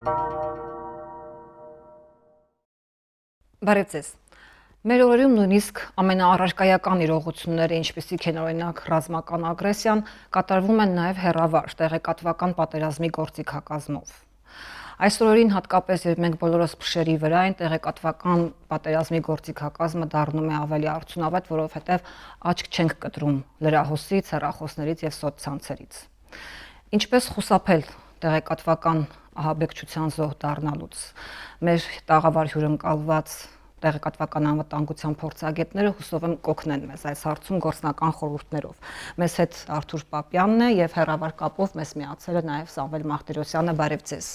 Բարև ձեզ։ Մեր օրերում նույնիսկ ամենաառարկայական իրողությունները, ինչպիսիք են օրինակ ռազմական ագրեսիան, կատարվում են նաև հեռավար տեղեկատվական պատերազմի գործիքակազմով։ Այս օրերին հատկապես, երբ մենք բոլորս փշերի վրա են, տեղեկատվական պատերազմի գործիքակազմը դառնում է ավելի արդյունավետ, որովհետև աչք չենք կտրում լրահոսից, հեռախոսներից եւ սոցցանցերից։ Ինչպես խուսափել տեղեկատվական ահաբեկչության զոհ դառնալուց։ Մեր տաղավար հյուրընկալված տեղեկատվական անվտանգության փորձագետները հուսով եմ կօգնեն մեզ այս հարցում գործնական խորհուրդներով։ Մեզ հետ Արթուր Պապյանն է եւ հեռավար կապով մեզ միացել է նաեւ Սամվել Մաղդիրոսյանը, բարև ձեզ։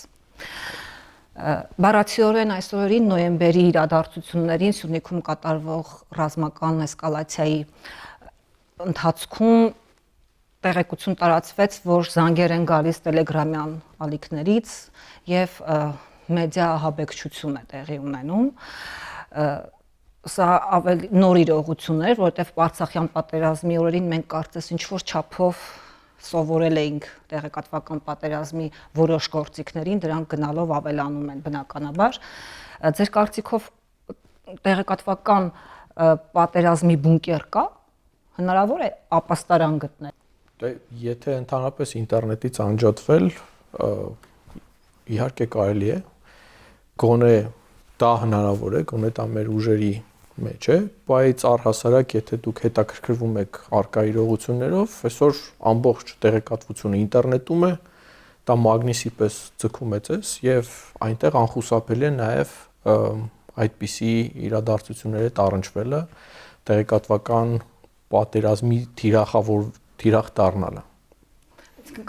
Բառացիորեն այս օրերին նոյեմբերի իրադարձություններին Սյունիքում կատարվող ռազմական էսկալացիայի ընթացքում տեղեկություն տարածվեց, որ զանգեր են գալիս տելեգրամյան ալիքներից եւ մեդիա ահաբեկչություն է տեղի ունենում։ Սա ավելի նոր իրողություն էր, որովհետեւ Արցախյան պատերազմի օրերին մենք կարծես ինչ-որ չափով սովորել էինք տեղեկատվական պատերազմի որոշ գործիքներին, դրանք գնալով ավելանում են բնականաբար։ Ձեր կարծիքով տեղեկատվական պատերազմի բունկեր կա, հնարավոր է ապաստարան գտնել։ Եթե ընդհանրապես ինտերնետից անջատվել, իհարկե կարելի է, գոնե դա հնարավոր է, գոնե դա մեր ուժերի մեջ է, բայց առհասարակ եթե դուք հետաքրքրվում եք արկա իրողություններով, այսօր ամբողջ տեղեկատվությունը ինտերնետում է, դա մագնիսի պես ձգում է ձեզ եւ այնտեղ անխուսափելի է նաեւ այդպիսի իրադարձությունների տարընջվելը, տեղեկատվական պատերազմի թիրախ դառնալը։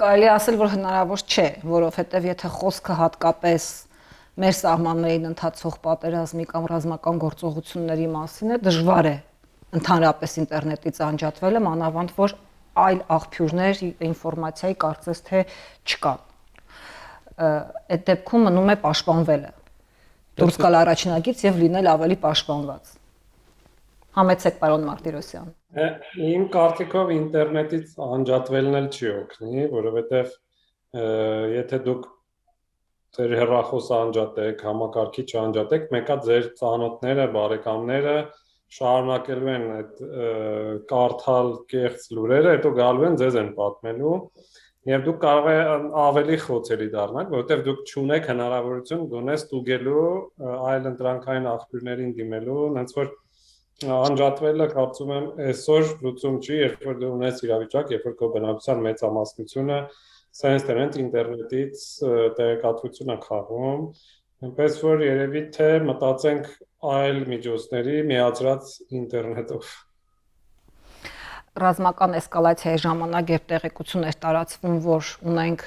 Կարելի ասել, որ հնարավոր չէ, որովհետև եթե խոսքը հատկապես մեր սահմաններին ընթացող պատերազմի կամ ռազմական գործողությունների մասին է, դժվար է ընդհանրապես ինտերնետից անջատվելը, մանավանդ որ այլ աղբյուրներ ինֆորմացիայի կարծես թե չկան։ Այդ դեպքում մնում է պաշտպանվելը։ Դուրս գալ առաջնագից եւ լինել ավելի պաշտպանված։ Համեցեք, պարոն Մարտիրոսյան։ Իմ կարծիքով ինտերնետից անջատվելն էլ չի օգնի, որովհետև եթե դուք ձեր հեռախոսը անջատեք, համակարգիչը անջատեք, մեկը ձեր ծանոթները, բարեկամները շարունակելու են այդ կարդալ կեղծ լուրերը, հետո գալու են ձեզ են պատմելու, եւ դուք կարող է ավելի խոցելի դառնալ, որովհետև դուք չունեք հնարավորություն գոնե ստուգելու այլ ընտրանքային աղբյուրներին դիմելու, հենց որ անջատվելը կարծում եմ այսօր լուծում չի, երբ որ դու ունես իրավիճակ, երբ որ քո բնակության մեծամասնությունը սենս ինտերնետից տեղեկատվություն է խաղում, այնպես որ երևի թե մտածենք այլ միջոցների միացրած ինտերնետով։ Ռազմական էսկալացիայի ժամանակ երբ տեղեկություն էր տարածվում, որ ունենք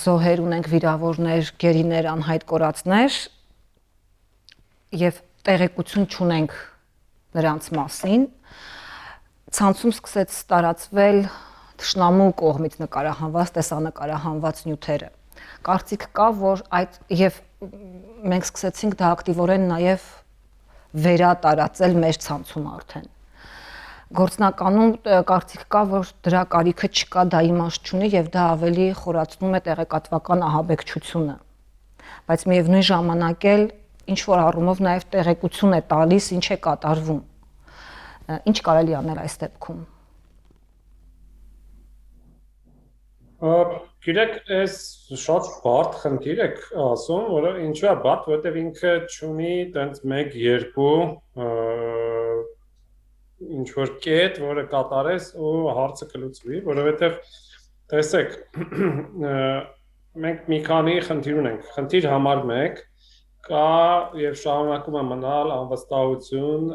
զոհեր, ունենք վիրավորներ, գերիներ, անհայտ կորածներ եւ տեղեկություն չունենք նրանց մասին, ցանցում սկսեց տարածվել թշնամու կողմից նկարահանված, տեսանկարահանված նյութերը։ Կարծիք կա, որ այդ եւ մենք սկսեցինք դա ակտիվորեն նաեւ վերատարածել մեր ցանցում արդեն։ Գործնականում կարծիք կա, որ դրա կարիքը չկա, դա իմաստ չունի եւ դա ավելի խորացնում է տեղեկատվական ահաբեկչությունը։ Բայց միևնույն ժամանակ էլ ինչ որ առումով նաև տեղեկություն է տալիս, ինչ է կատարվում։ Ինչ կարելի անել այս դեպքում։ Գիտեք, այս շատ բարդ խնդիր եք ասում, որը ինչու է բարդ, որովհետև ինքը չունի տենց 1-2 ինչ որ կետ, որը կատարես ու հարցը կլուծվի, որովհետև տեսեք, մենք մի քանի խնդիր ունենք։ Խնդիր համար 1 կա եւ շարունակում է մնալ անվստահություն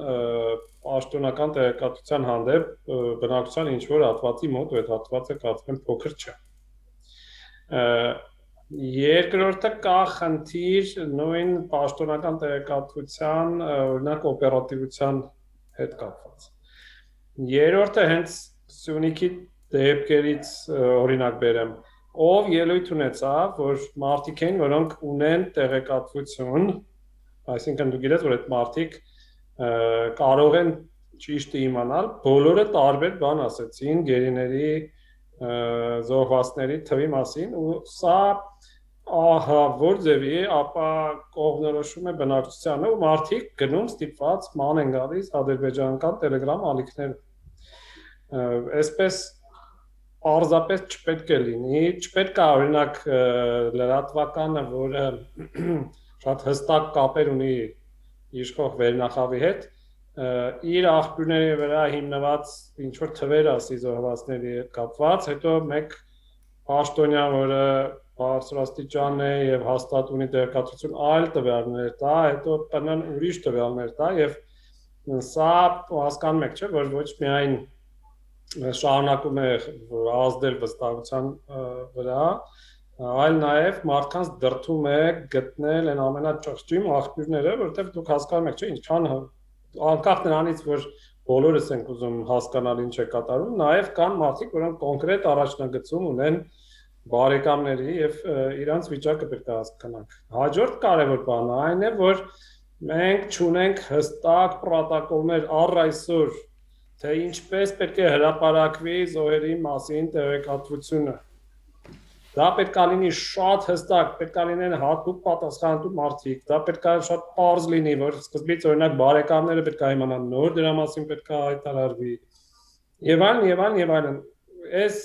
պաշտոնական տեղեկատվության հանդեպ բնակչության ինչ որ հատվածի մոտ, այդ հատվածը կարծեմ փոքր չէ։ Երկրորդը կա խնդիր նույն պաշտոնական տեղեկատվության, օրինակ օպերատիվության հետ կապված։ Երրորդը հենց Սյունիքի դեպքերից օրինակ բերեմ, ով ելույթ ունեցավ, որ մարդիկ են, որոնք ունեն տեղեկատվություն, այսինքն դու գիտես, որ այդ մարդիկ կարող են ճիշտը իմանալ, բոլորը տարբեր բան ասեցին գերիների զոհվածների թվի մասին ու սա ահա որ ձևի է, ապա կողմնորոշում է բնակչությանը ու մարդիկ գնում ստիպված ման են գալիս ադրբեջանական Telegram ալիքներ։ Այսպես պարզապես չպետք է լինի, չպետք է օրինակ լրատվականը, որը շատ հստակ կապեր ունի իշխող վերնախավի հետ, իր աղբյուրների վրա հիմնված ինչ որ թվեր ասի զոհվածների հետ կապված, հետո մեկ պաշտոնյա, որը բարձրաստիճան է եւ հաստատ ունի տեղեկատվություն, այլ տվյալներ տա, հետո տնն ուրիշ տվյալներ տա եւ սա հասկանում եք, չէ՞, որ ոչ միայն շարունակում է ազդել վստահության վրա, այլ նաեւ մարդկանց դրթում է գտնել այն ամենաճղճիմ աղբյուրները, որովհետեւ դուք հասկանում եք, չէ՞, ինչքան անկախ նրանից, որ բոլորս ենք ուզում հասկանալ ինչ է կատարում, նաեւ կան մարդիկ, որոնք կոնկրետ առաջնագծում ունեն բարեկամների եւ իրանց վիճակը պետք է հասկանանք։ Հաջորդ կարևոր բանը այն է, որ մենք չունենք հստակ պրոտոկոլներ առ այսօր, թե ինչպես պետք է հրապարակվի զոհերի մասին տեղեկատվությունը։ Դա պետք է լինի շատ հստակ, պետք է լինեն հատուկ պատասխանատու մարդիկ, դա պետք է շատ պարզ լինի, որ սկզբից օրինակ բարեկամները պետք է իմանան նոր դրա մասին պետք է հայտարարվի։ Եվ այլն։ Այս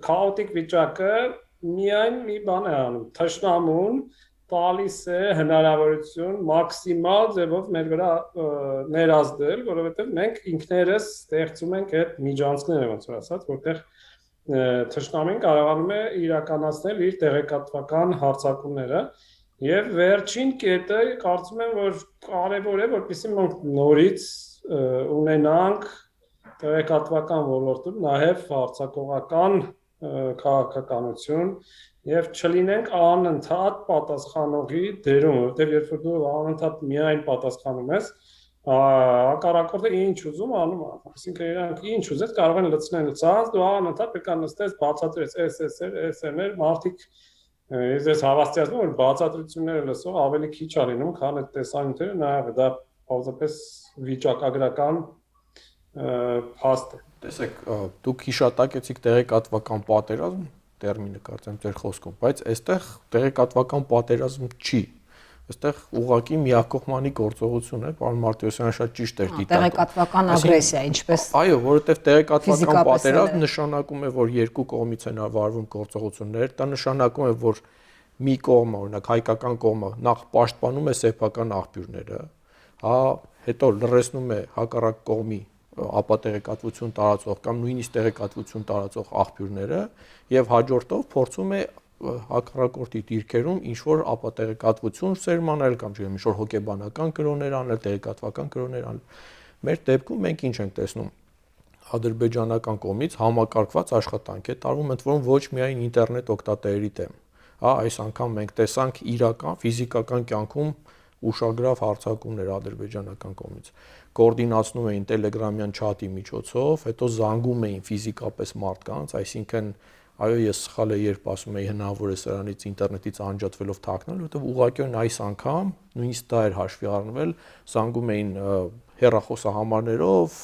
քաոտիկ վիճակը միայն մի բան է անում, թշնամուն տալիս է հնարավորություն մաքսիմալ ձևով մեր վրա ներազդել, որովհետև մենք ինքներս ստեղծում ենք այդ միջանցքները, ոնց որ ասած, որտեղ թշնամին կարողանում է իրականացնել իր տեղեկատվական հարձակումները եւ վերջին կետը կարծում եմ, որ կարեւոր է, որպեսզի մենք նորից ունենանք տեղեկատվական ոլորտում նաև հարձակողական քաղաքականություն եւ չլինենք անընդհատ պատասխանողի դերում, որտեղ երբ որ դու անընդհատ միայն պատասխանում ես, հակառակորդը ինչ ուզում անում է, այսինքն իրանք ինչ ուզես կարող են լցնել ցած, դու անընդհատ պետք է նստես բացատրես SSR, մարդիկ ես հավաստիացնում որ բացատրությունները լսող ավելի քիչ է լինում, քան այդ տեսանյութերը, նաև դա պարզապես վիճակագրական փաստ է։ Տեսեք, դուք հիշատակեցիք տեղեկատվական պատերազմ, տերմինը կարծեմ ձեր խոսքով, բայց այստեղ տեղեկատվական պատերազմ չի։ Այստեղ ուղղակի միակողմանի գործողություն է, պարոն Մարտիրոսյանը շատ ճիշտ էր դիտարկում։ Տեղեկատվական ագրեսիա, ինչպես։ Այո, որովհետև տեղեկատվական պատերազմ նշանակում է, որ երկու կողմից են վարվում գործողություններ, դա նշանակում է, որ մի կողմը, օրինակ հայկական կողմը, նախ պաշտպանում է սեփական աղբյուրները, հետո լրացնում է հակառակ կողմի ապատեղեկատվություն տարածող կամ նույնիսկ տեղեկատվություն տարածող աղբյուրները եւ հաջորդով փորձում է հակառակորդի դիրքերում ինչ որ ապատեղեկատվություն սերմանել կամ ինչ որ հոգեբանական կրոններ անել, տեղեկատվական կրոններ անել։ Մեր դեպքում մենք ինչ ենք տեսնում։ Ադրբեջանական կողմից համակարգված աշխատանք է տարվում, ընդ որում ոչ միայն ինտերնետ օգտատերերի դեմ։ Այս անգամ մենք տեսանք իրական ֆիզիկական կյանքում ուշագրավ հարձակումներ ադրբեջանական կողմից կոորդինացնում էին Telegram-յան չաթի միջոցով, հետո զանգում էին ֆիզիկապես մարդկանց, այսինքն այո, ես սխալ եմ, երբ ասում եի հնարավոր է սրանից ինտերնետից անջատվելով թաքնալ, որովհետև ուղղակիորեն այս անգամ նույնիսկ դա էր հաշվի առնվել, զանգում էին հեռախոսահամարներով,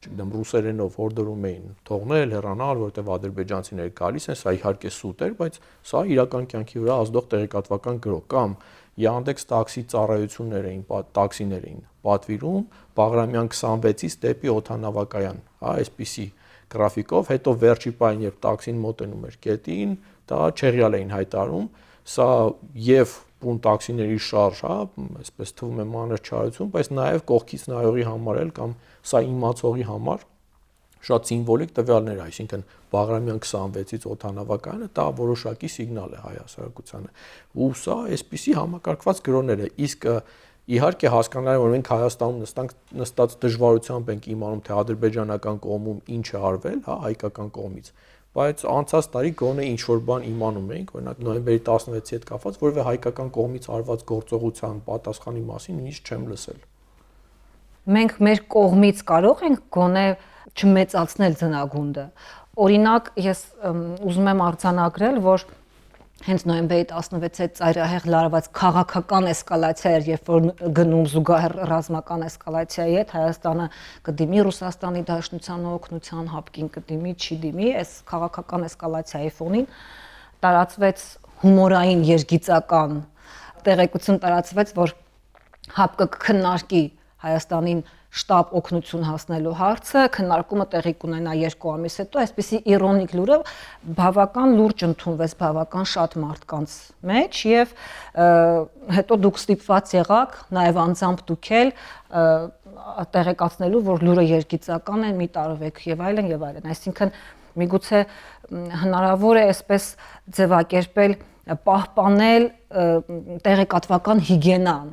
չգիտեմ, ռուսերենով հորդորում էին թողնել, հեռանալ, որովհետև ադրբեջանցիները գալիս են, սա իհարկե սուտ էր, բայց սա իրական կյանքի վրա ազդող տեղեկատվական գրող կամ Yandex տաքսի ծառայություններ էին, տաքսիներ էին պատվիրում Բաղրամյան 26-ից դեպի օդանավակայան, այսպիսի գրաֆիկով, հետո վերջի պահին, երբ տաքսին մոտենում էր կետին, դա չեղյալ էին հայտարարում, սա եւ բուն տաքսիների շարժ, այսպես թվում է մանր չարություն, բայց նաեւ կողքից նայողի համար էլ կամ սա իմացողի համար շատ սիմվոլիկ տվյալներ, այսինքն Բաղրամյան 26-ից օդանավակայանը դա որոշակի սիգնալ է հայ հասարակությանը։ Ու սա այսպիսի համակարգված գրոներ է, իսկ իհարկե հասկանալի է, որ մենք Հայաստանում նստած դժվարությամբ ենք իմանում, թե ադրբեջանական կողմում ինչ է արվել, հայկական կողմից, բայց անցած տարի գոնե ինչ որ բան իմանում էինք, օրինակ նոյեմբերի 16-ի հետ կապված, որովհետև հայկական կողմից արված գործողության պատասխանի մասին նույնիսկ չեմ լսել։ Մենք մեր կողմից կարող ենք գոնե չմեծացնել ձնագունդը։ Օրինակ, ես ուզում եմ արձանագրել, որ հենց նոյեմբերի 16-ից ծայրահեղ լարված քաղաքական էսկալացիա էր, երբ որ գնում զուգահեռ ռազմական էսկալացիայի հետ, Հայաստանը կդիմի Ռուսաստանի Դաշնության օգնության, հապկին կդիմի, չի դիմի, այս քաղաքական էսկալացիայի ֆոնին տարածվեց հումորային երգիծական տեղեկություն տարածվեց, որ ՀԱՊԿ կքննարկի Հայաստանին շտապ օգնություն հասնելու հարցը, քննարկումը տեղի կունենա 2 ամիս հետո, այսպիսի իրոնիկ լուրը բավական լուրջ ընդունվեց բավական շատ մարդկանց մեջ եւ հետո դուք ստիպված եղաք նաեւ անձամբ դուք էլ տեղեկացնելու, որ լուրը երգիծական է, մի տարվեք եւ այլն եւ այլն, այսինքն միգուցե հնարավոր է այսպես ձևակերպել պահպանել տեղեկատվական հիգիենան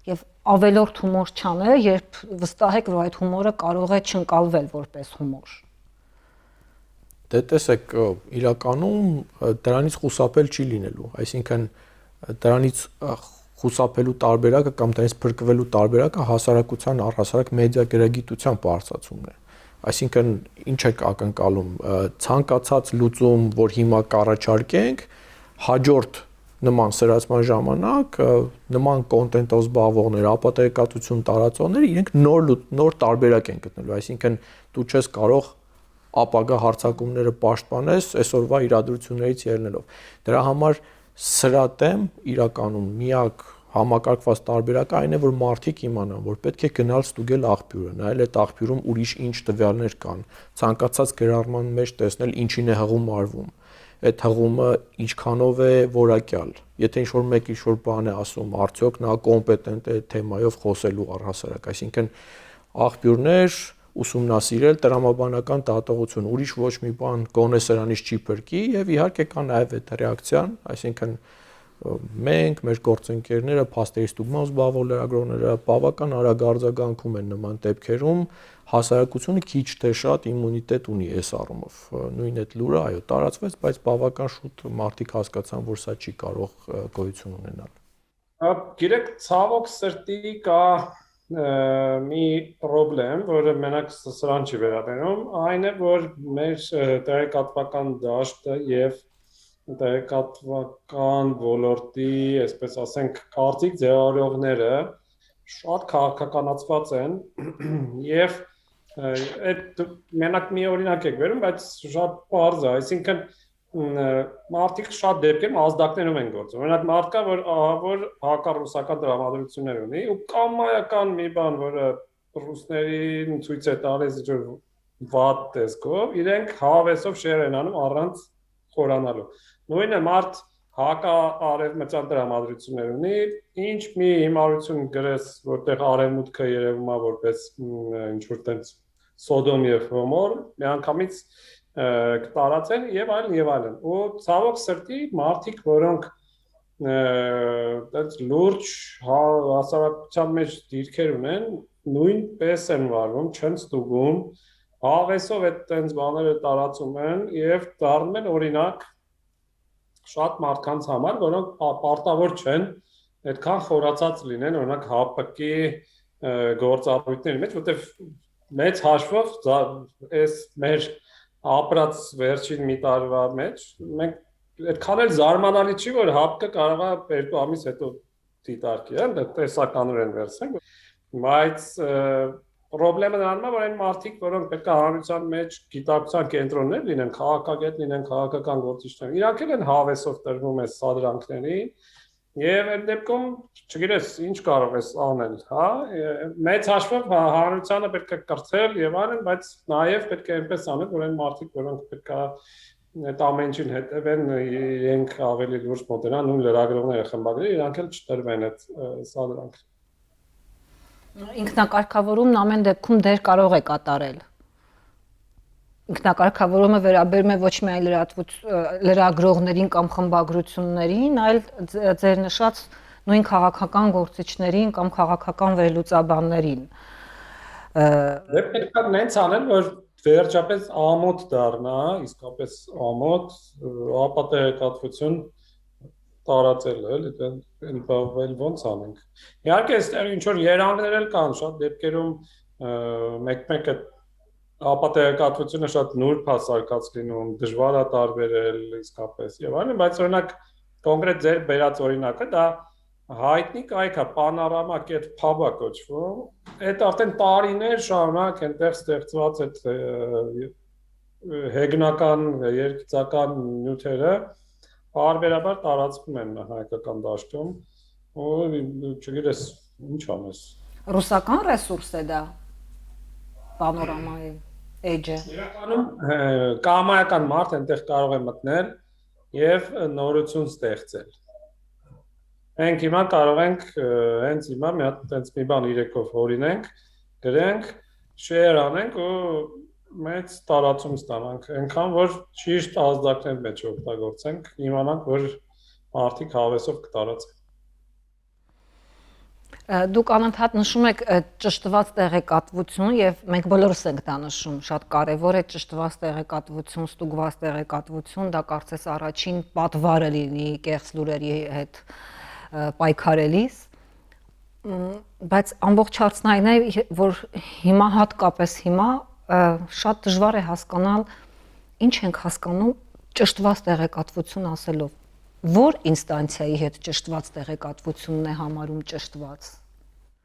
եւ ավելորդ հումոր չանել, երբ վստահ եք, որ այդ հումորը կարող է չընկալվել որպես հումոր։ Դե տեսեք, իրականում դրանից խուսափել չի լինելու, այսինքն դրանից խուսափելու տարբերակը կամ դրանից փրկվելու տարբերակը հասարակության առհասարակ մեդիա գրագիտության բարձրացումն է։ Այսինքն ինչ եք ակնկալում, ցանկացած լուծում, որ հիմա կառաջարկենք, հաջորդ նման սրացման ժամանակ նման կոնտենտով զբաղվողներ, ապատեկատվություն տարածողներ իրենք նոր տարբերակ են գտնելու, այսինքն դու չես կարող ապագա հարձակումները պաշտպանես այսօրվա իրադրություններից ելնելով։ Դրա համար սրատեմ իրականում միակ համակարգված տարբերակը այն է, որ մարդիկ իմանան, որ պետք է գնալ ստուգել աղբյուրը, նայել այդ աղբյուրում ուրիշ ինչ տվյալներ կան, ցանկացած գրառման մեջ տեսնել ինչին է հղում արվում, այդ հղումը ինչքանով է որակյալ, եթե ինչ-որ մեկ ինչ-որ բան է ասում, արդյոք նա կոմպետենտ է թեմայով խոսելու առհասարակ, այսինքն աղբյուրներ ուսումնասիրել տրամաբանական դատողություն, ուրիշ ոչ մի բան գոնե սրանից չի փրկի եւ իհարկե կա նաեւ այդ ռեակցիան, այսինքն մենք, մեր գործընկերները, փաստերի ստուգման զբաղվող լրագրողները բավական արագ արձագանքում են նման դեպքերում, հասարակությունը քիչ թե շատ իմունիտետ ունի այս առումով։ Նույն այդ լուրը, այո, տարածվեց, բայց բավական շուտ մարդիկ հասկացան, որ սա չի կարող գոյություն ունենալ։ Գիտեք, ցավոք սրտի կա մի խնդրեմ, որը մենակ սրան չի վերաբերում, այն է, որ մեր տեղեկատվական դաշտը եւ տեղեկատվական ոլորտի, այսպես ասենք, կարծիք ձևավորողները շատ քաղաքականացված են եւ այդ մենակ մի օրինակ եք վերում, բայց շատ բարձ է, այսինքն մարդիկ շատ դեպքերում ազդակներում են գործում։ Օրինակ մարդկա, որ հակառուսական դրամատրություններ ունի ու կամայական մի բան, որը ռուսներին ցույց է տալիս վատ տեսքով, իրենք հավեսով շեր են անում առանց խորանալու։ Նույնը մարդ հակաարևմտյան դրամատրություններ ունի, ինչ մի հիմարություն գրես, որտեղ արևմուտքը երևում է որպես ինչ-որ տենց Սոդոմ եւ Գոմոր, միանգամից կտարածեն եւ այլն ու ցավոք սրտի մարդիկ, որոնք այդպես լուրջ հասարակության մեջ դիրքեր ունեն, նույնպես են վարվում, չեն ստուգում, հավեսով այդ տենց բաները տարածում են եւ դառնում են օրինակ շատ մարդկանց համար, որոնք պարտավոր չեն այդքան խորացած լինեն, օրինակ ՀԱՊԿ-ի գործառույթների մեջ, որտեղ մեծ հաշվով այս մեր ապրած վերջին մի տարվա մեջ մենք այդքան էլ զարմանալի չի, որ ՀԱՊԿ-ը կարող է 2 ամիս հետո դիտարկի, դա տեսականորեն վերցնենք, բայց Պրոբլեմը նրանում է, որ այն մարդիկ, որոնք պետք է հանրության մեջ գիտակցության կենտրոններ լինեն, քաղաքագետ լինեն, քաղաքական գործիչներ, իրանք էլ են հավեսով տրվում այս սադրանքներին, եւ այդ դեպքում, չգիտես, ինչ կարող ես անել, հա, մեծ հաշվով հանրությանը պետք է կրթել եւ այլն, բայց նաեւ պետք է այնպես անել, որ այն մարդիկ, որոնք պետք է այդ ամեն ինչին հետևեն, իրենք ավելի լուրջ մոտենան, նույն լրագրողները, խմբագրերը, իրանք էլ չտրվեն այդ սադրանքներին։ Ինքնակարգավորումն ամեն դեպքում դեր կարող է կատարել։ Ինքնակարգավորումը վերաբերում է ոչ միայն լրագրողներին կամ խմբագրություններին, այլ ձեր նշած նույն քաղաքական գործիչներին կամ քաղաքական վերլուծաբաններին։ Դե պետք է նենց անել, որ վերջապես ամոթ դառնա, իսկապես ամոթ, ապատեկատվություն տարածել էլի, դեն ոնց անենք։ Իհարկե, այստեղ ինչ որ երանգներ էլ կան, շատ դեպքերում մեկ-մեկ այդ ապատեկատվությունը շատ նուրբ հասարակած լինում, դժվար է տարբերել իսկապես եւ այլն, բայց օրինակ կոնկրետ ձեր բերած օրինակը դա հայտնի կայք է, Panorama.pub-ը կոչվում, այդ արդեն տարիներ շարունակ այնտեղ ստեղծված այդ հեգնական երգիծական նյութերը Բարբերաբար տարածվում են հայկական դաշտում ու չգիտես ինչ անես։ Ռուսական ռեսուրս է դա պանորամայի էջը։ Իրականում կամայական մարդ այնտեղ կարող է մտնել եւ նորություն ստեղծել։ Մենք հիմա կարող ենք հենց հիմա մի հատ այնպես մի բան իրեկով օրինենք, գրենք, share անենք ու մեծ տարածում ստանանք, այնքան որ ճիշտ ազդակներ մեջ օգտագործենք, իմանանք, որ մարդիկ հավեսով կտարածեն։ Դուք անընդհատ նշում եք ճշտված տեղեկատվություն եւ մենք բոլորս ենք դա նշում, շատ կարեւոր է ճշտված տեղեկատվություն, ստուգված տեղեկատվություն, դա կարծես առաջին պատվարը լինի կեղծ լուրերի հետ պայքարելիս, բայց ամբողջ հարցն այն է, որ հիմա հատկապես հիմա շատ դժվար է հասկանալ ինչ ենք հասկանում ճշտված տեղեկատվություն ասելով։ Որ ինստանցիայի հետ ճշտված տեղեկատվությունն է համարում ճշտված։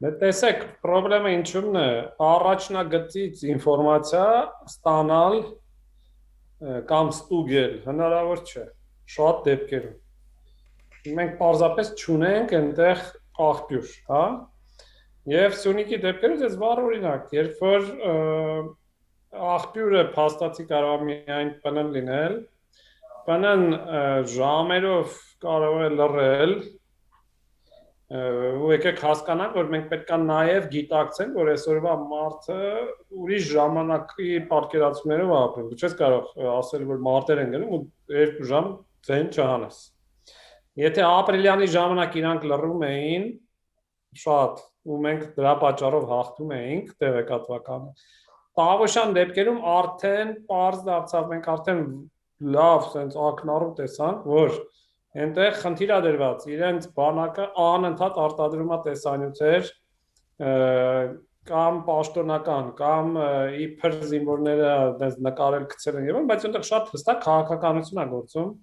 Դե տեսեք, խնդրեմը ինչումն է, առաջնագծից ինֆորմացիա ստանալ կամ ստուգել հնարավոր չէ, շատ դեպքերում։ Մենք պարզապես չունենք այնտեղ աղբյուր, հա։ Եվ Սյունիքի դեպքերից էս վառ օրինակ, երբ որ աղբյուրը փաստացի կարող է միայն ՊՆ լինել, ՊՆ-ն ժամերով կարող է լռել, ու եկեք հասկանանք, որ մենք պետք է նաև գիտակցենք, որ այսօրվա մարդը ուրիշ ժամանակի պատկերացումներով ապրում։ Դու չես կարող ասել, որ մարտեր են գնում ու 2 ժամ ձեն չհանես։ Եթե ապրիլյանի ժամանակ իրանք լռում էին շատ, ու մենք դրա պատճառով հաղթում էինք տեղեկատվականը, Տավոշան դեպքերում արդեն պարզ դարձավ, մենք արդեն լավ sense ակնառու տեսանք, որ այնտեղ խնդիր է դրված, իրենց բանակը անընդհատ արտադրում է տեսանյութեր կամ պաշտոնական, կամ իբր զինվորները դες նկարել գցել են եւ այլն, բայց այնտեղ շատ հստակ քաղաքականություն է գործում,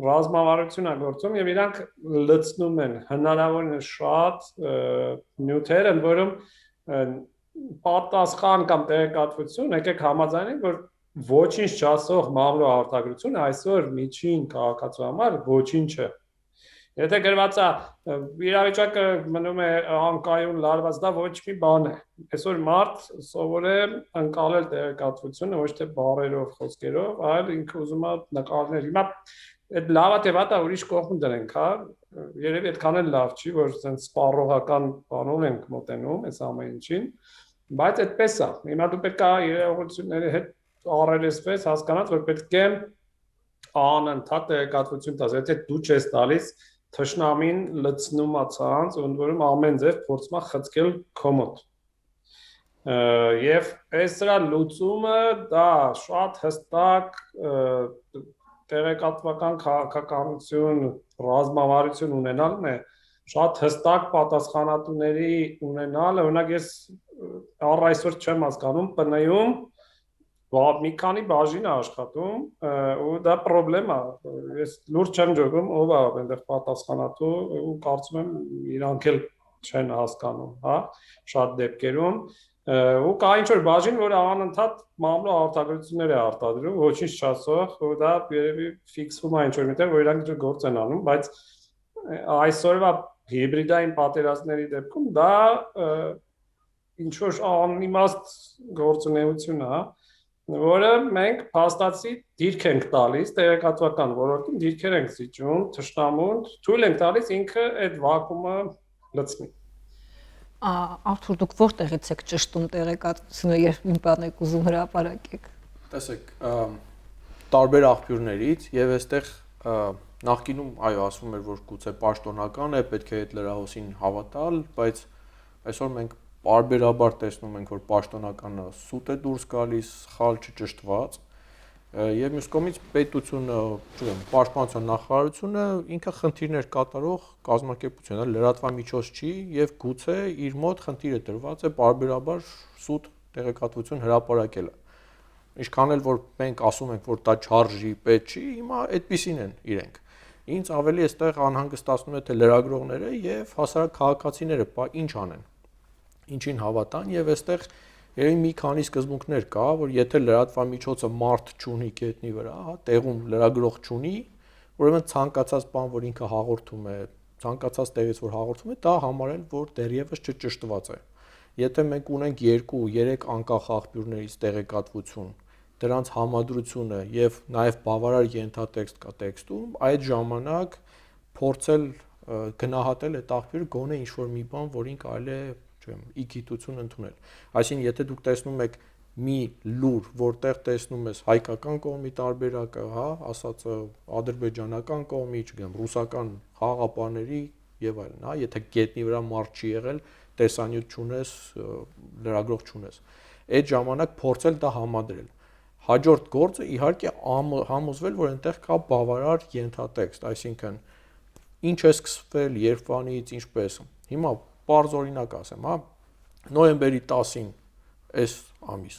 ռազմավարություն է գործում եւ իրանք լցնում են հնարավորինս շատ նյութեր, ընդ որում պատասխան կամ տեղեկատվություն, եկեք համաձայնենք, որ ոչինչ չասող մամլո արտադրությունը այսօր միջին քաղաքացու համար ոչինչ է։ Եթե գրված է իրավիճակը մնում է անկայուն լարված, դա ոչ մի բան է։ Այսօր մարդ սովոր է ընկալել տեղեկատվությունը ոչ թե բառերով, խոսքերով, այլ ինքը ուզում է նկարներ։ Հիմա այդ լավա թե վատա ուրիշ կողմ դրենք, հա։ Երևի այդքան էլ լավ չի, որ sense սպառողական բանով ենք մոտենում այս ամեն ինչին, բայց այդպես է։ Հիմա դու պետք է իրողությունների հետ առերեսվես, հասկանաս, որ պետք է անընդհատ տեղեկատվություն տաս։ Եթե դու չես տալիս, թշնամին լցնում է ցանց, ընդ որում ամեն ձև փորձում է խցկել քո մոտ։ Եվ այս դրա լուծումը դա շատ հստակ տեղեկատվական քաղաքականություն, ռազմավարություն ունենալն է, շատ հստակ պատասխանատուների ունենալը, օրինակ ես առ այսօր չեմ հասկանում ՊՆ-ում մի քանի բաժին է աշխատում ու դա խնդրեմ է, ես լուրջ չեմ ջոգում, ով է այնտեղ պատասխանատու ու կարծում եմ իրանք էլ չեն հասկանում, հա, շատ դեպքերում ու կա ինչ-որ բաժին, որը անընդհատ մամլո արտադրություններ է արտադրում, ոչինչ չասող, ու դա երևի ֆիքսվում է ինչ-որ միտեղ, որ իրանք գործ են անում, բայց այսօրվա հիբրիդային պատերազմների դեպքում դա ինչ-որ անիմաստ գործունեություն է, որը մենք փաստացի դիրք ենք տալիս տեղեկատվական ոլորտին, դիրքեր ենք զիջում, թշնամուն, թույլ ենք տալիս ինքը այդ վակուումը լցնի։ Արթուր, դուք որտեղից եք ճշտում տեղեկատվությունը, երբ մի բան եք ուզում հրապարակեք։ Տեսեք, տարբեր աղբյուրներից եւ այստեղ նախկինում այո ասվում էր, որ գուցե պաշտոնական է, պետք է այդ լրահոսին հավատալ, բայց այսօր մենք բարբերաբար տեսնում ենք, որ պաշտոնականը սուտ է դուրս գալիս, սխալ չճշտված, եւ մյուս կողմից պետությունը, չգիտեմ, պաշտպանության նախարարությունը ինքը խնդիրներ կատարող կազմակերպություն է, լրատվամիջոց չի եւ գուցե իր մոտ խնդիրը դրված է բարբերաբար սուտ տեղեկատվություն հրապարակելը։ Ինչքան էլ որ մենք ասում ենք, որ դա չարժի, պետք չի, հիմա այդպիսին են իրենք։ Ինձ ավելի այստեղ անհանգստացնում է թե լրագրողները եւ հասարակ քաղաքացիները ինչ անեն, ինչին հավատան եւ այստեղ երևի մի քանի սկզբունքներ կա, որ եթե լրատվամիջոցը մարդ չունի գետնի վրա, հա, տեղում լրագրող չունի, ուրեմն ցանկացած բան, որ ինքը հաղորդում է, ցանկացած տեղից որ հաղորդում է, դա համարել, որ դեռևս չճշտված է։ Եթե մենք ունենք 2-3 անկախ աղբյուրներից տեղեկատվություն, դրանց համադրությունը եւ նաեւ բավարար ենթատեքստ կա տեքստում, այդ ժամանակ փորձել գնահատել այդ աղբյուրը գոնե ինչ-որ մի բան, որին կարելի է, չեմ, իգիտություն ընդունել։ Այսինքն, եթե դուք տեսնում եք մի լուր, որտեղ տեսնում ես հայկական կողմի տարբերակը, հա, ասած ադրբեջանական կողմի, չգիտեմ, ռուսական խաղաղապահների եւ այլն, հա, եթե գետնի վրա մարդ չի եղել, տեսանյութ չունես, լրագրող չունես, այդ ժամանակ փորձել դա համադրել։ Հաջորդ գործը իհարկե համոզվել, որ այնտեղ կա բավարար ենթատեքստ, այսինքն ինչ է սկսվել, երբանից, ինչպես։ Հիմա պարզ օրինակ ասեմ, հա, նոյեմբերի 10-ին այս ամիս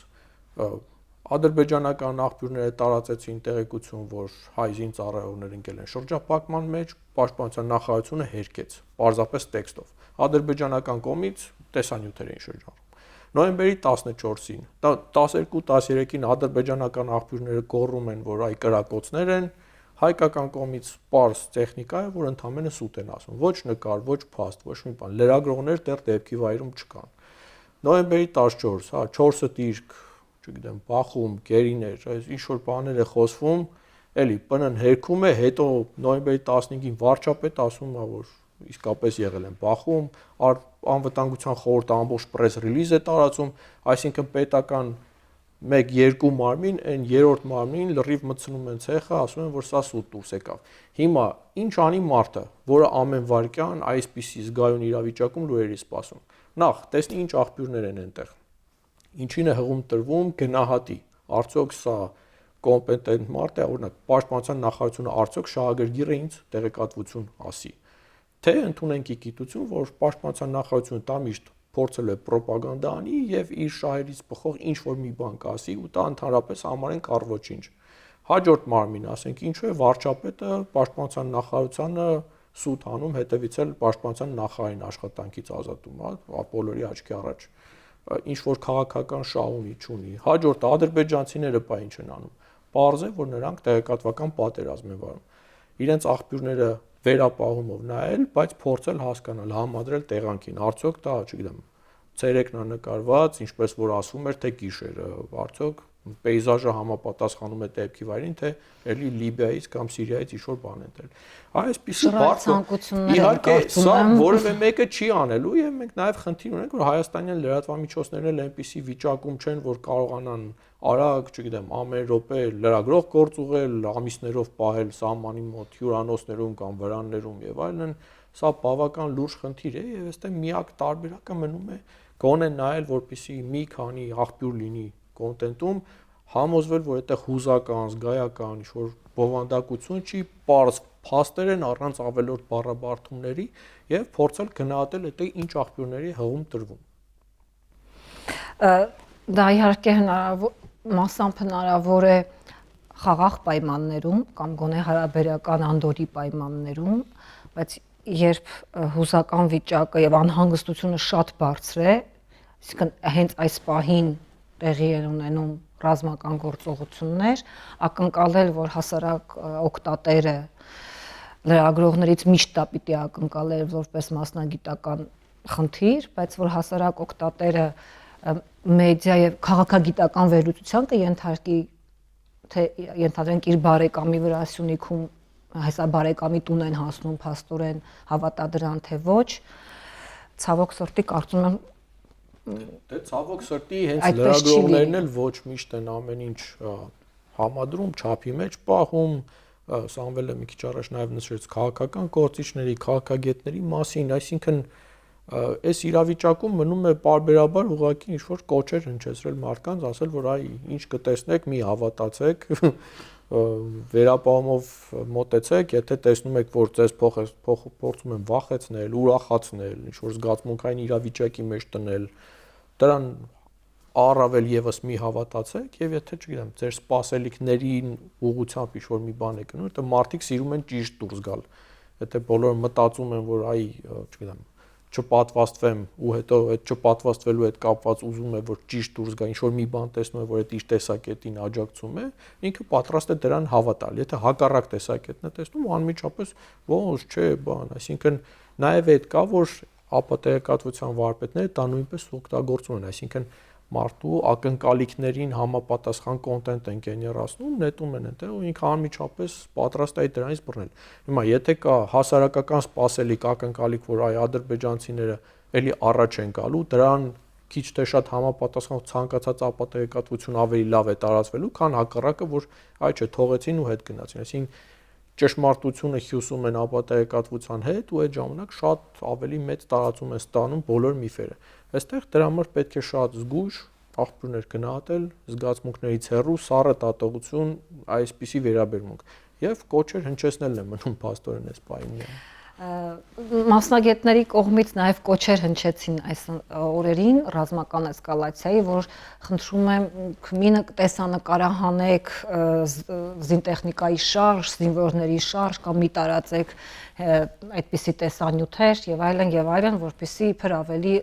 ադրբեջանական աղբյուրները տարածեցին տեղեկություն, որ հայ զինծառայողներ ընկել են շրջափակման մեջ, պաշտպանության նախարարությունը հերկեց, պարզապես տեքստով։ Ադրբեջանական կողմից տեսանյութեր էին շրջանում։ Նոյեմբերի 14-ին, 12-13-ին ադրբեջանական աղբյուրները գոռում են, որ այ կրակոցներ են, հայկական կողմից պարզ տեխնիկա է, որ ընդամենը սուտ են ասում, ոչ նկար, ոչ փաստ, ոչ մի բան, լրագրողներ դեռ դեպքի վայրում չկան։ Նոյեմբերի 14, հա, 4-ը դիրք, չգիտեմ, Բախում, Գերիներ, այս ինչ որ բաներ է խոսվում, էլի ՊՆ-ն հերքում է, հետո նոյեմբերի 15-ին վարչապետը ասում է, որ իսկապես եղել են Բախում, անվտանգության խորհուրդը ամբողջ պրես ռիլիզ է տարածում, այսինքն պետական 1-2 մարմին, այն երրորդ մարմին լրիվ մտցնում են ցեխը, ասում են, որ սա սուտ դուրս եկավ։ Հիմա ինչ անի մարդը, որը ամեն վարքյան այսպիսի զգայուն իրավիճակում լուրերի սպասում։ Նախ, տեսնի ինչ աղբյուրներ են այնտեղ։ Ինչին է հղում տրվում, գնահատի։ Արդյոք սա կոմպետենտ մարդ է, օրինակ, պաշտպանության նախարարությունը արդյոք շահագրգիռ է ինձ տեղեկատվություն ասի։ Թե ընդունենք գիտություն, որ պաշտպանության նախարարությունը դա միշտ փորձել է ռոպագանդա անի եւ իր շահերից բխող ինչ որ մի բան կասի ու դա ընդհանրապես համարենք առ ոչինչ։ Հաջորդ մարմին, ասենք, ինչու է վարչապետը պաշտպանության նախարարությանը սուտ անում, հետևից էլ պաշտպանության նախարարին աշխատանքից ազատում, հա, բոլորի աչքի առաջ։ Ինչ որ քաղաքական շահ ունի, չունի։ Հաջորդը ադրբեջանցիները բա ինչ են անում։ Պարզ է, որ նրանք տեղեկատվական պատերազմ են վարում։ Իրենց աղբյուրները վերապահումով նայել, բայց փորձել հասկանալ, համադրել տեղանքին։ Արդյոք դա, չգիտեմ, ցերեկն է նկարված, ինչպես որ ասվում էր, թե գիշերը, արդյոք պեյզաժը համապատասխանում է դեպքի վայրին, թե էլի Լիբիայից կամ Սիրիայից ինչ-որ բան են դել։ Այսպիսի իհարկե սա որևէ մեկը չի անելու եւ մենք նաեւ խնդիր ունենք, որ հայաստանյան լրատվամիջոցներն էլ այնպիսի վիճակում չեն, որ կարողանան արագ, չգիտեմ, ամեն րոպե լրագրող գործ ուղղել, ամիսներով պահել սահմանի մոտ հյուրանոցներում կամ վրաններում եւ այլն, սա բավական լուրջ խնդիր է եւ այստեղ միակ տարբերակը մնում է գոնե նայել, որպեսի մի քանի աղբյուր լինի կոնտենտում, համոզվել, որ այդտեղ հուզական, զգայական, ինչ-որ բովանդակություն չի, պարզ փաստեր են առանց ավելորդ բառաբարդումների եւ փորձել գնահատել այդտեղ ինչ աղբյուրների հղում տրվում։ Դա իհարկե մասամբ հնարավոր է խաղաղ պայմաններում կամ գոնե հարաբերական անդորի պայմաններում, բայց երբ հուզական վիճակը եւ անհանգստությունը շատ բարձր է, այսինքն հենց այս պահին տեղի են ունենում ռազմական գործողություններ, ակնկալել, որ հասարակ օգտատերը լրագրողներից միշտ դա պիտի ակնկալել որպես մասնագիտական խնդիր, բայց որ հասարակ օգտատերը մեդիա եւ քաղաքագիտական վերլուծության կենթարկի, թե ենթադրենք իր բարեկամի վրա Սյունիքում հեսա բարեկամի տուն են հասնում փաստորեն հավատա դրան թե ոչ, ցավոք սրտի կարծում եմ Դե ցավոք սրտի հենց լրագրողներն էլ ոչ միշտ են ամեն ինչ համադրում, չափի մեջ պահում, Սամվելը մի քիչ առաջ նաև նշեց քաղաքական գործիչների, քաղաքագետների մասին, այսինքն այս իրավիճակում մնում է պարբերաբար ուղղակի ինչ-որ կոչեր հնչեցրել մարդկանց, ասել, որ այ ինչ կտեսնեք, մի հավատացեք, վերապահումով մոտեցեք, եթե տեսնում եք, որ ձեզ փորձում են վախեցնել, ուրախացնել, ինչ-որ զգացմունքային իրավիճակի մեջ տնել, դրան առավել եւս մի հավատացեք եւ եթե, չգիտեմ, ձեր սպասելիքներին ուղղությամբ ինչ-որ մի բան է գնում, դա մարդիկ սիրում են ճիշտ դուրս գալ։ Եթե բոլորը մտածում են, որ այ, չգիտեմ, չպատվաստվեմ ու հետո այդ չպատվաստվելու հետ կապված ուզում է որ ճիշտ դուրս գա, ինչ որ մի բան տեսնում է, որ այդ իր տեսակետին աջակցում է, ինքը պատրաստ է դրան հավատալ։ Եթե հակառակ տեսակետն է տեսնում, անմիջապես ոնց չէ, բան, այսինքն նաև այդ կա, որ ապատեգատվության վարպետները դա նույնպես օգտագործում են, այսինքն մարդու ակնկալիքներին համապատասխան կոնտենտ են գեներացնում, նետում են այնտեղ ու ինքը անմիջապես պատրաստ է դրանից բռնել։ Հիմա եթե կա հասարակական սպասելիք ակնկալիք, որ այ ադրբեջանցիները էլի առաջ են գալու, դրան քիչ թե շատ համապատասխան ցանկացած ապատեգատվություն ավելի լավ է տարածվելու, քան հակառակը, որ այ չէ, թողեցին ու հետ գնացին։ Այսինքն ճշմարտությունը հյուսում են ապատեգատվության հետ ու այդ ժամանակ շատ ավելի մեծ տարածում են ստանում բոլոր միֆերը։ Այստեղ դրա համար պետք է շատ զգույշ աղբյուրներ գնահատել, զգացմունքներից հեռու, սառը տատողություն, այսպիսի վերաբերմունք եւ կոչեր հնչեցնելն է մնում փաստորեն այս պահին։ Մասնագետների կողմից նաև կոչեր հնչեցին այս օրերին ռազմական էսկալացիայի, որ խնդրում եմ մի տեսանկարահանեք զինտեխնիկայի շարժ, զինվորների շարժ կամ մի տարածեք այդպիսի տեսանյութեր եւ այլն, որպեսզի իբր ավելի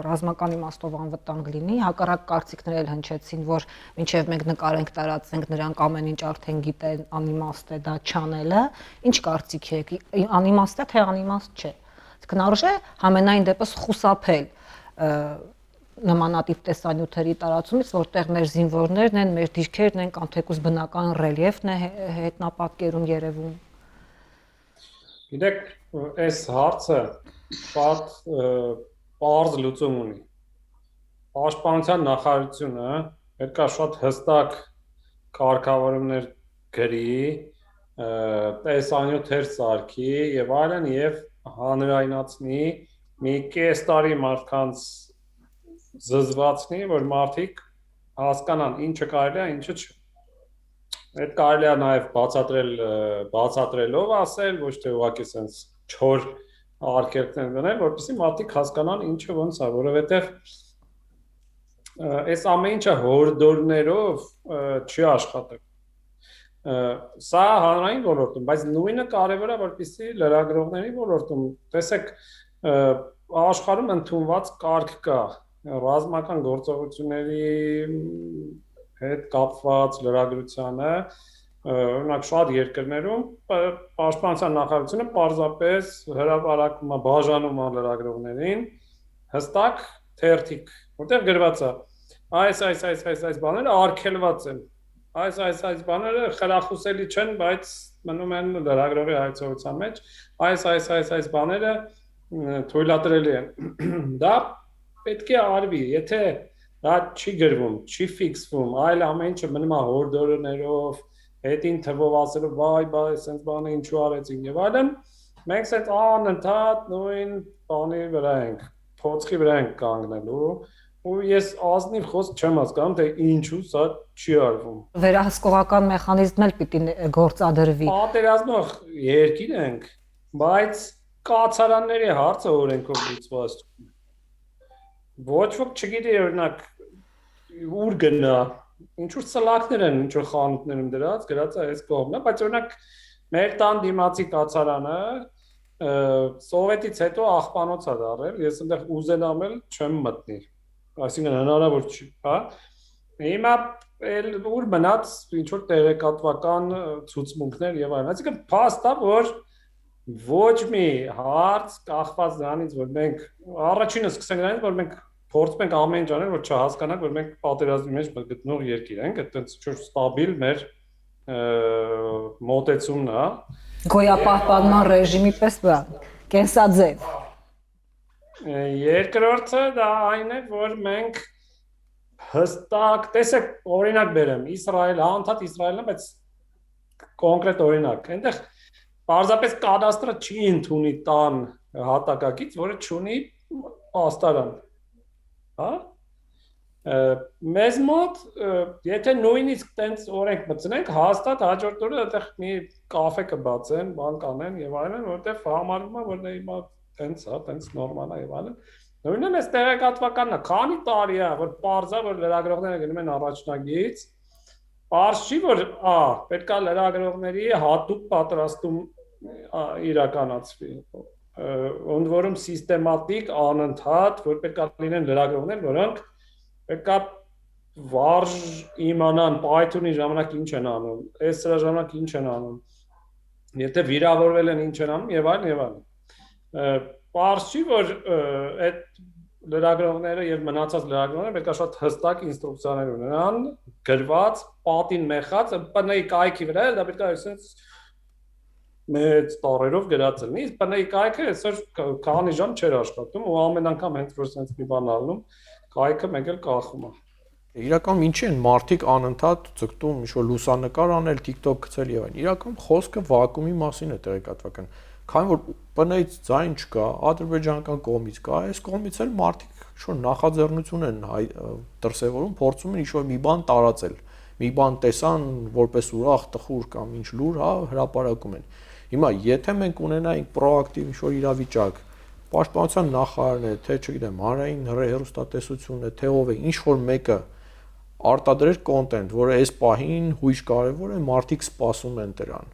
ռազմական իմաստով անվտանգ լինի։ Հակառակ կարծիքներ էլ հնչեցին, որ մինչեւ մենք նկարենք, տարածենք, նրանք ամեն ինչ արդեն գիտեն, անիմաստ է դա չանելը։ Ինչ կարծիք եք, անիմաստ է թե անիմաստ չէ։ Քնարժ է համենայն դեպս խուսափել նմանատիպ տեսանյութերի տարածումից, որտեղ մեր զինվորներն են, մեր դիրքերն են կամ թեկուզ բնական ռելիեֆն է հետնապատկերում երևում։ Գիտեք, այս հարցը շատ պարզ լուծում ունի։ Պաշտպանության նախարարությունը պետք է շատ հստակ կարգավորումներ գրի, տեսանյութեր սարքի եւ այլն եւ հանրայնացնի մի կես տարի մարդկանց զզվացնի, որ մարդիկ հասկանան ինչը կարելի է, ինչը չէ։ Այդ կարելի է նաև բացատրելով ասել, ոչ թե ուղղակի sense չոր արգելքներ դնել, որպեսզի մարդիկ հասկանան ինչը ոնց է, որովհետև այս ամեն ինչը հորդորներով չի աշխատել։ Սա հանրային ոլորտում, բայց նույնը կարևոր է, որպեսզի լրագրողների ոլորտում, տեսեք, աշխարհում ընդունված կարգ կա, ռազմական գործողությունների հետ կապված լրագրությանը, օրինակ շատ երկրներում պաշտպանության նախարարությունը պարզապես հրապարակում է, բաժանում է լրագրողներին հստակ թերթիկ, որտեղ գրված է այս բաները արգելված են, այս բաները խրախուսելի չեն, բայց մնում են լրագրողի հայցողության մեջ, այս բաները թույլատրելի են։ Դա պետք է արվի, եթե դա չի գրվում, չի ֆիքսվում, այլ ամեն ինչը մնում է հորդորներով, հետին թվով ասելով, բայ, sense բանը ինչու արեցին եւ այլն, մենք sense անընդհատ նույն բանի վրա ենք, փոცხի վրա ենք կանգնելու, ու ես ազնիվ խոսք չեմ հասկանում, թե ինչու սա չի արվում։ Վերահսկողական մեխանիզմն էլ պիտի գործադրվի։ Պատերազմող երկիր ենք, բայց կացարանների հարցը օրենքով լուծված չէ։ Ոչ ոք չգիտի օրինակ ուր գնա, ինչ որ սլակներ են, ինչ որ խանութներում դրած, գրած է այս կողմն է, բայց օրինակ մեր տան դիմացի կացարանը սովետից հետո աղբանոց է դարել, ես այնտեղ ուզենամ էլ չեմ մտնի, այսինքն հնարավոր չի, հա։ Հիմա ուր մնաց ինչ որ տեղեկատվական ցուցմունքներ եւ այլն, այսինքն փաստ է, որ ոչ մի հարց կախված դրանից, որ մենք առաջինը սկսենք դրանից, որ մենք փորձում ենք ամեն ինչ անել, որ չհասկանանք, որ մենք պատերազմի մեջ գտնող երկիր ենք, այդտենց ինչ-որ ստաբիլ մեր մոտեցումն է։ Գոյապահպանման ռեժիմի պես բան, կենսաձև։ Երկրորդը դա այն է, որ մենք հստակ, տեսեք, օրինակ բերեմ, Իսրայելը, անդադ Իսրայելն է, բայց կոնկրետ օրինակ, այնտեղ պարզապես կադաստրը չի ընդունի տան հատակագիծ, որը չունի պաստարան, հա։ Մեզ մոտ, եթե նույնիսկ տենց օրենք մտցնենք, հաստատ հաջորդ օրը այդտեղ մի կաֆե կբացեն, բան կանեն եւ այլն, որտեղ համարվում է, որ դա հիմա տենց է, տենց նորմալ է եւ այլն։ Նույնն էս տեղեկատվականն է, քանի տարի է, որ պարզա, որ լրագրողները գնում են առաջնագից, պարզ չի, որ պետք է լրագրողների հատուկ պատրաստում իրականացվի։ ընդ որում սիստեմատիկ անընդհատ որ պետք է լինեն լրագրողներ, որոնք պետք է վարժ իմանան Python-ի ժամանակ ինչ են անում, այս սրա ժամանակ ինչ են անում, եթե վիրավորվել են ինչ են անում եւ այլն եւ այլն։ Պարզ չի որ այդ լրագրողները եւ մնացած լրագրողները պետք է շատ հստակ ինստրուկցիաներ ունենան, գրված, պատին մեխած, ՊՆ-ի կայքի վրա էլ դա պետք է այսպես մեծ տառերով գրած լինի, իսկ ՊՆ-ի կայքը այսօր քանի ժամ չէր աշխատում ու ամեն անգամ հենց որ sense մի բան ալնում, կայքը մեկ էլ կախում է։ Իրականում ինչի են մարդիկ անընդհատ ցկտում ինչ-որ լուսանկար անել, TikTok գցել եւ այլն։ Իրականում խոսքը վակուումի մասին է տեղեկատվական։ Քանի որ ՊՆ-ից ձայն չկա, ադրբեջանական կողմից կա, այս կողմից էլ մարդիկ ինչ-որ նախաձեռնություն են դրսևորում, փորձում են ինչ-որ մի բան տարածել։ Մի բան տեսան, որպես ուրախ տխուր կամ ինչ լուր, հա, հրապարակում են։ Հիմա եթե մենք ունենայինք պրոակտիվ ինչ-որ իրավիճակ, պաշտպանության նախարարն է, թե չգիտեմ, հանրային հեռուստատեսությունն է, թե ով է, ինչ որ մեկը արտադրեր կոնտենտ, որը այս պահին հույժ կարևոր է, մարդիկ սպասում են դրան։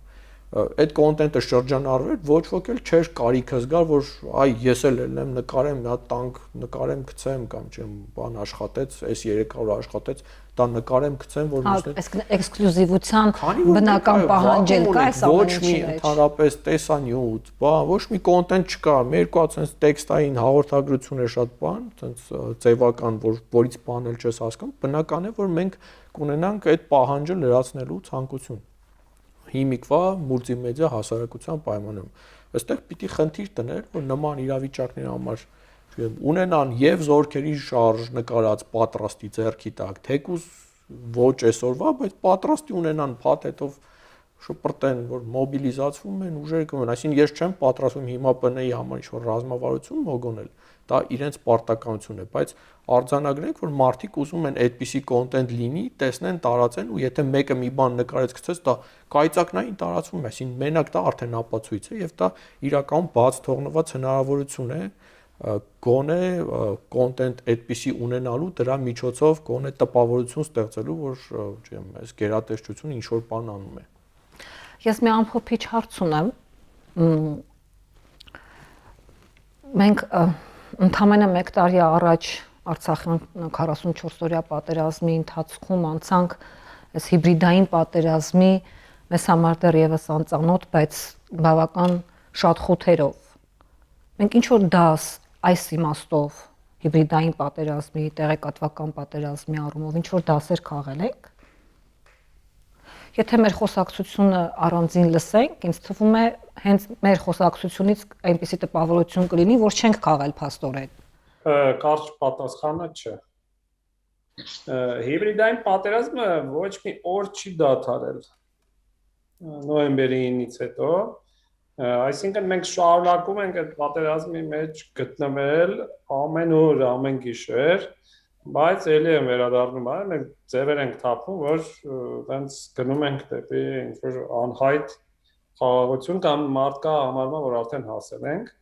Այդ կոնտենտը շրջանառվեր, ոչ ոք էլ չէր կարիքը զգար, որ այ ես էլ ելնեմ նկարեմ, մի հատ տանկ նկարեմ, գցեմ կամ չեմ, բան աշխատեց, այս 3 օր աշխատեց, դա նկարեմ, գցեմ, որ մյուսներ։ Այս էքսկլյուզիվության բնական պահանջել կա այս ամենի մեջ։ Ոչ մի ընդհանրապես տեսանյութ, բան, ոչ մի կոնտենտ չկա, մեր կա sense տեքստային հաղորդագրություն է շատ բան, sense ձևական, որից բանել չես հասկանում, բնական է, որ մենք կունենանք այդ պահանջը լրացնելու ցանկություն։ Հիմիկվա մուլտիմեդիա հասարակության պայմաններում։ Այստեղ պիտի խնդիր տներ, որ նման իրավիճակների համար ունենան եւ զորքերի շարժ նկարած պատրաստի ձեռքի տակ, թեկուզ ոչ այսօրվա, բայց պատրաստի ունենան փաթեթով շփրտեն, որ մոբիլիզացվում են ուժերը կմեն, այսինքն ես չեմ պատրաստվում հիմա ՊՆ-ի համար ինչ-որ ռազմավարություն մոգոնել, դա իրենց պարտականություն է, բայց արձանագրենք, որ մարդիկ ուզում են այդպիսի կոնտենտ լինի, տեսնեն, տարածեն ու եթե մեկը մի բան նկարեց գցեց, դա կայծակնային տարածվում է, այսինքն մենակ դա արդեն ապացույց է եւ դա իրականում բաց թողնված հնարավորություն է գոնե կոնտենտ այդպիսի ունենալու դրա միջոցով գոնե տպավորություն ստեղծելու, որ չեմ, այս գերատեսչությունը ինչ որ բան անում է։ Ես մի ամփոփիչ հարց ունեմ։ Մենք ընդամենը 1 տարի առաջ Արցախյան 44-օրյա պատերազմի ընթացքում անցանք այս հիբրիդային պատերազմի մեզ համար դեռևս անծանոթ, բայց բավական շատ խոթերով։ Մենք ինչ որ դաս այս իմաստով հիբրիդային պատերազմի, տեղեկատվական պատերազմի առումով ինչ որ դասեր քաղել ենք։ Եթե մեր խոսակցությունը առանձին լսենք, ինձ թվում է հենց մեր խոսակցությունից այնպիսի տպավորություն կլինի, որ չենք քաղել փաստորեն։ Կարճ պատասխանը չէ։ Հիբրիդային պատերազմը ոչ մի օր չի դադարել։ Նոյեմբերի 9-ից հետո, այսինքն մենք շարունակում ենք այդ պատերազմի մեջ գտնվել ամեն օր, ամեն գիշեր, բայց ելի եմ վերադառնում, մենք ձևեր ենք թափում, որ տենց գնում ենք դեպի ինչ-որ անհայտ խաղաղություն կամ մարդկա համարման, որ արդեն հասել ենք։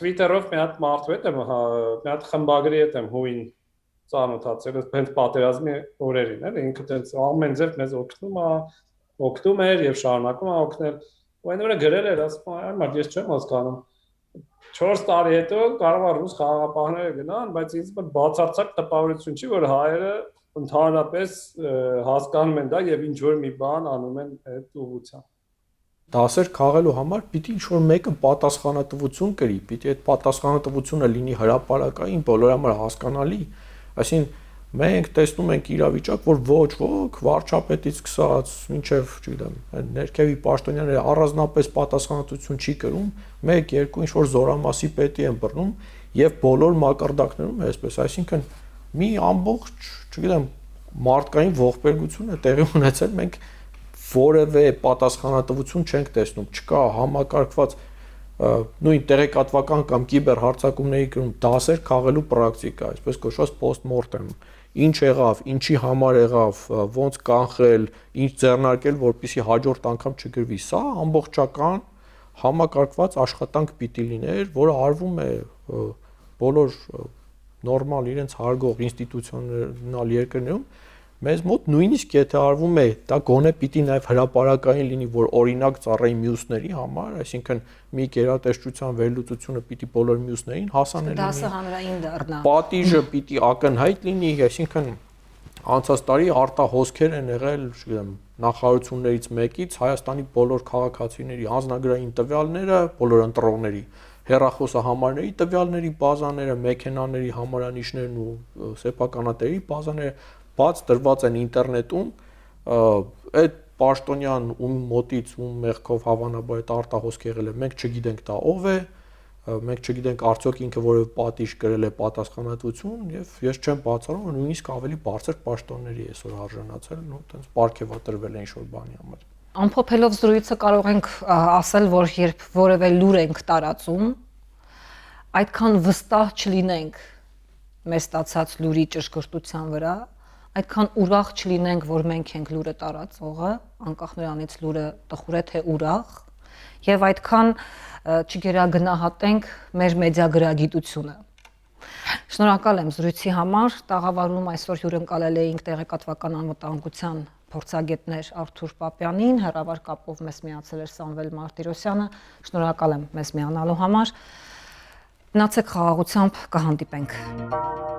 Twitter-ով մի հատ մարդու հետ եմ, մի հատ խմբագրի հետ եմ հույն ծանոթացել, հենց պատերազմի օրերին, էլ ինքը տենց ամեն ձև մեզ օգնում էր եւ շարունակում է օգնել։ Ու այն օրը գրել էր, ասում է, «Այ ես չեմ հասկանում։ 4 տարի հետո կարող է ռուս խաղաղապահները գնան, բայց ինձ մոտ բացարձակ տպավորություն չի, որ հայերը ընդհանրապես հասկանում են դա եւ ինչ որ մի բան անում են այդ ուղղությամբ»։ Դասեր քաղելու համար պիտի ինչ-որ մեկը պատասխանատվություն կրի, պիտի այդ պատասխանատվությունը լինի հրապարակային, բոլորի համար հասկանալի, այսինքն մենք տեսնում ենք իրավիճակ, որ ոչ ոք վարչապետից սկսած, մինչև, չգիտեմ, ներքևի պաշտոնյաները առանձնապես պատասխանատվություն չի կրում, 1-2 ինչ-որ զորամասի պետի են բռնում եւ բոլոր մակարդակներում է այսպես, այսինքն մի ամբողջ, չգիտեմ, մարդկային ողբերգություն է տեղի ունեցել, մենք որևէ պատասխանատվություն չենք տեսնում, չկա համակարգված նույն տեղեկատվական կամ կիբեր հարձակումների կրում դասեր քաղելու պրակտիկա, այսպես կոչված post-mortem, ինչ եղավ, ինչի համար եղավ, ոնց կանխել, ինչ ձեռնարկել, որպեսզի հաջորդ անգամ չգրվի, սա ամբողջական համակարգված աշխատանք պիտի լիներ, որը արվում է բոլոր նորմալ իրենց հարգող ինստիտուցիոնալ երկրներում, Մեզ մոտ նույնիսկ եթե արվում է, դա գոնե պիտի նաև հրապարակային լինի, որ օրինակ ծառայի մյուսների համար, այսինքն մի գերատեսչության վերլուծությունը պիտի բոլոր մյուսներին հասանելի լինի։ Դասը հանրային դառնա։ Պատիժը պիտի ակնհայտ լինի, այսինքն անցած տարի արտահոսքեր են եղել, չգիտեմ, նախարարություններից մեկից Հայաստանի բոլոր քաղաքացիների անձնագրային տվյալները, բոլոր ընտրողների, հեռախոսահամարների տվյալների բազաները, մեքենաների համարանիշներն ու սեփականատերերի բազաները բաց տրված են ինտերնետում, այդ պաշտոնյան ում մոտից ում մեղքով հավանաբար այդ արտահոսք եղել է, մենք չգիտենք դա ով է, մենք չգիտենք արդյոք ինքը որևէ պատիժ կրել է պատասխանատվություն եւ ես չեմ բացառում որ նույնիսկ ավելի բարձր պաշտոնների այսօր արժանացել ու տենց պարգևատրվել է ինչ-որ բանի համար։ Ամփոփելով զրույցը կարող ենք ասել, որ երբ որևէ լուր ենք տարածում, այդքան վստահ չլինենք մեր ստացած լուրի ճշգրտության վրա, այդքան ուրախ չլինենք, որ մենք ենք լուրը տարածողը, անկախ նրանից լուրը տխուր է թե ուրախ, եւ այդքան չգերագնահատենք մեր մեդիագրագիտությունը։ Շնորհակալ եմ զրույցի համար, տաղավարում այսօր հյուրընկալել էինք տեղեկատվական անվտանգության փորձագետներ Արթուր Պապյանին, հեռավար կապով մեզ միացել էր Սամվել Մարտիրոսյանը, շնորհակալ եմ մեզ միանալու համար, մնացեք խաղաղությամբ, կհանդիպենք։